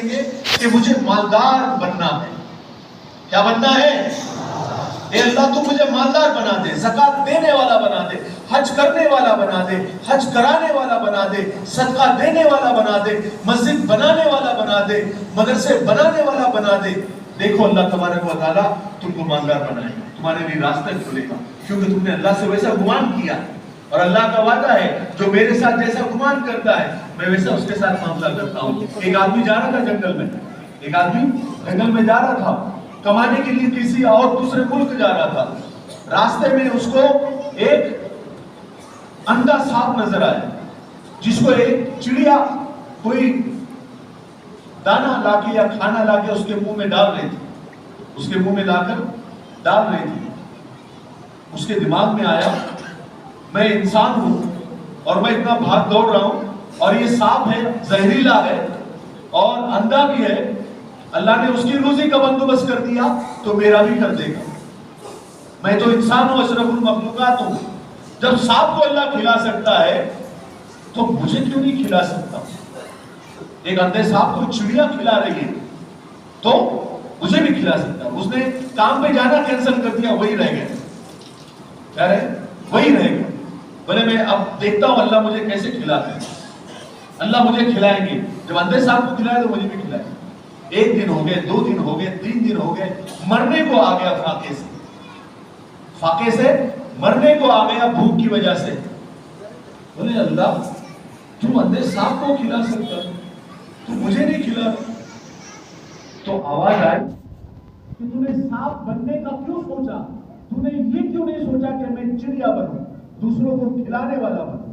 کریں گے کہ مجھے مالدار بننا ہے. کیا بننا ہے؟ اے اللہ تو مجھے مالدار بنا دے، زکات دینے والا بنا دے، حج کرنے والا بنا دے، حج کرانے والا بنا دے، صدقہ دینے والا بنا دے، مسجد بنانے والا بنا دے، مدرسے بنانے والا بنا دے. دیکھو اللہ تبارک و تعالیٰ تم کو مالدار بنائے گا، تمہارے لیے راستہ کھولے گا، کیونکہ تم نے اللہ سے ویسا گمان کیا. اور اللہ کا وعدہ ہے جو میرے ساتھ جیسا گمان کرتا ہے میں ویسا اس کے ساتھ معاملہ کرتا ہوں. ایک آدمی جا رہا تھا جنگل میں، ایک آدمی جنگل میں جا رہا تھا کمانے کے لیے، کسی اور دوسرے ملک جا رہا تھا. راستے میں اس کو ایک اندھا سانپ نظر آیا جس کو ایک چڑیا کوئی دانا لا کے یا کھانا لا کے اس کے منہ میں ڈال رہی تھی، اس کے منہ میں لا کر ڈال رہی تھی. اس کے دماغ میں آیا میں انسان ہوں اور میں اتنا بھاگ دوڑ رہا ہوں اور یہ سانپ ہے، زہریلا ہے اور اندھا بھی ہے، اللہ نے اس کی روزی کا بندوبست کر دیا تو میرا بھی کر دے گا. میں تو انسان ہوں، اشرف المخلوقات ہوں. جب سانپ کو اللہ کھلا سکتا ہے تو مجھے کیوں نہیں کھلا سکتا؟ ایک اندھے سانپ کو چڑیا کھلا رہی ہے تو مجھے بھی کھلا سکتا ہے. اس نے کام پہ جانا کینسل کر دیا، وہی رہ گیا. کیا رہے؟ وہی رہ گیا. بولے میں اب دیکھتا ہوں اللہ مجھے کیسے کھلاتا ہے. اللہ مجھے کھلائیں گے. جب اندھے سانپ کو کھلائے تو مجھے بھی کھلائیں گے. 1 دن ہو گئے، 2 دن ہو گئے، 3 دن ہو گئے، مرنے کو آ گیا فاقے سے. فاقے سے مرنے کو آ گیا بھوک کی وجہ سے. بولے اللہ تم اندھے سانپ کو کھلا سکتا تو مجھے نہیں کھلا. تو آواز آئی کہ تو نے سانپ بننے کا کیوں سوچا؟ تو نے یہ کیوں نہیں سوچا کہ میں چڑیا بنوں، دوسروں کو کھلانے والا بنوں؟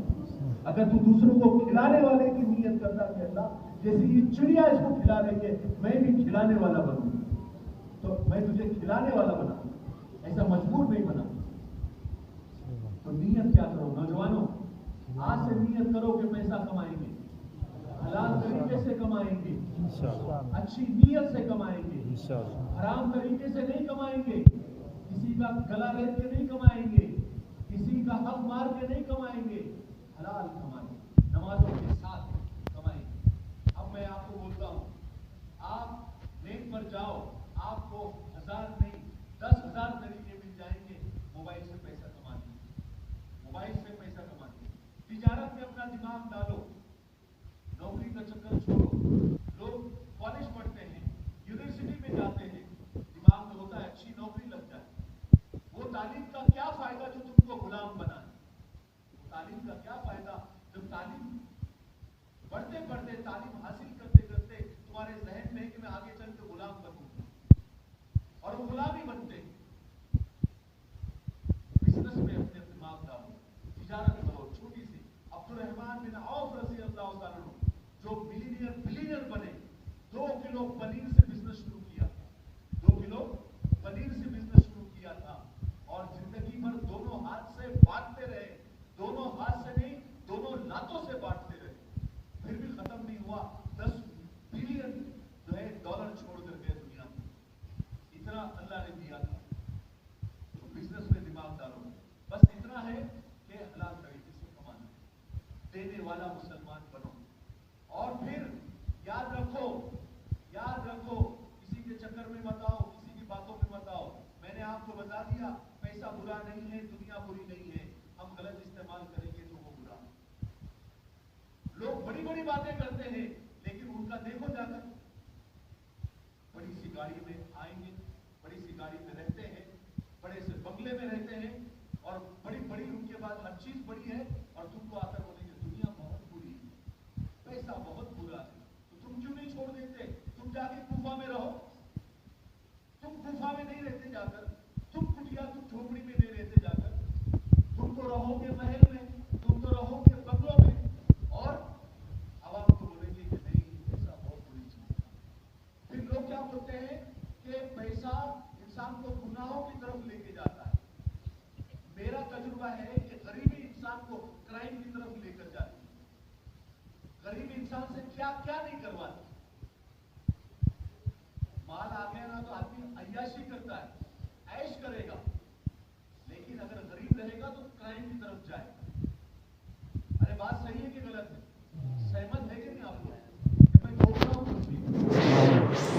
اگر تو دوسروں کو کھلانے والے کی نیت کرتا کہ اللہ جیسے یہ چڑیا اس کو کھلا رہی ہے میں بھی کھلانے والا بنوں تو میں تجھے کھلانے والا بنا، ایسا مجبور نہیں بنا. تو نیت کیا کرو نوجوانوں، آج سے نیت کرو کہ پیسہ کمائیں گے، حلال طریقے سے کمائیں گے، اچھی نیت سے کمائیں گے، حرام طریقے سے نہیں کمائیں گے، کسی کا گلا ریت کے نہیں کمائیں گے، کسی کا حق مار کے نہیں کمائیں گے، حلال کمائیں گے، نمازوں کے ساتھ کمائیں گے. اب میں آپ کو بولتا ہوں آپ نیٹ پر جاؤ، آپ کو 1000 نہیں 10,000 طریقے مل جائیں گے موبائل سے پیسہ کمانے کے. موبائل سے پیسہ کمانے کے. تجارت میں اپنا دماغ ڈالو، نوکری کا چکر چھوڑو. لوگ کالج پڑھتے ہیں، یونیورسٹی میں جاتے ہیں، دماغ میں ہوتا ہے اچھی نوکری لگ جائے. وہ تعلیم کا کیا فائدہ جو تم کو غلام بنائے؟ وہ تعلیم کا کیا فائدہ جب تعلیم پڑھتے پڑھتے، تعلیم حاصل کرتے کرتے تمہارے ذہن میں ہے کہ میں آگے چل کے غلام بنوں اور وہ غلام ہی بنتے. بزنس میں اپنے دماغ ڈالو، تجارت کرو چھوٹی سی. عبدالرحمن بن عوف رضی اللہ تعالیٰ عنہ جو بلینئر بنے، 2 کلو پنیر سے بزنس شروع کیا تھا. 2 کلو پنیر سے بزنس شروع کیا تھا اور زندگی بھر دونوں ہاتھ سے بانٹتے رہے. دونوں ہاتھ سے نہیں، دونوں لاتوں سے بانٹتے رہے، پھر بھی ختم نہیں ہوا. 10 بلین جو ہے ڈالر چھوڑ کر گئے دنیا میں. اتنا اللہ نے دیا تھا. تو بزنس میں دماغ ڈالو. بس اتنا ہے کہ حلال طریقے سے کمانا، دینے والا مسلمان بنو. اور پھر یاد رکھو کسی کے چکر میں مت آؤ، کسی کی باتوں میں مت آؤ. میں نے آپ کو بتا دیا پیسہ برا نہیں ہے، دنیا بری نہیں ہے. ہم غلط استعمال کریں گے تو وہ برا. لوگ بڑی بڑی باتیں کرتے ہیں لیکن ان کا دیکھو جا کر. بڑی سی گاڑی میں آئیں گے، بڑی سی گاڑی میں رہتے ہیں، بڑے سے بنگلے میں رہتے ہیں اور بڑی ان کے بعد ہر چیز بڑی ہے اور تم کو آ کر بولیں گے دنیا بہت بری ہے، پیسہ بہت برا ہے. تو تم کیوں نہیں چھوڑ دیتے؟ تم جا کے کوفہ میں رہو. تم کوفہ میں نہیں رہتے جا کر، تم کٹیا تم جھوپڑی میں نہیں رہتے جا کر. تم تو رہو گے محل میں، تم تو رہو گے بنگلوں میں اور عوام کو بولیں گے کہ نہیں پیسہ بہت بری چیز ہے. پھر لوگ کیا بولتے ہیں کہ پیسہ انسان کو گناہوں کی طرف لے کے جاتا ہے. میرا تجربہ ہے کہ غریبی انسان کو کرائم کی طرف لے کر جاتی ہے. غریب انسان سے کیا کیا نہیں کرواتی. مال آ گیا نا تو آدمی عیاشی کرتا ہے، عیش کرے گا، لیکن اگر غریب رہے گا تو کرائم کی طرف جائے گا. ارے بات صحیح ہے کہ غلط ہے؟ سہمت ہے کہ نہیں آپ لوگ کہ میں بول رہا ہوں؟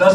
10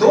2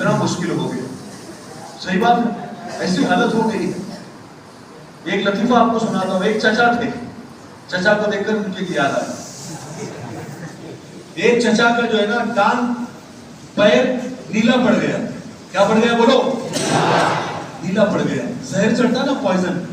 اتنا مشکل ہو گیا. صحیح بات ہے, ایسی حالت ہو گئی. ایک لطیفہ آپ کو سناتا ہوں. ایک چچا تھے, چچا کو دیکھ کر ان کی یاد آئی. ایک چچا کا جو ہے نا کان پیر نیلا پڑ گیا. کیا پڑ گیا بولو؟ نیلا پڑ گیا. زہر چڑھتا نا, پوائزن,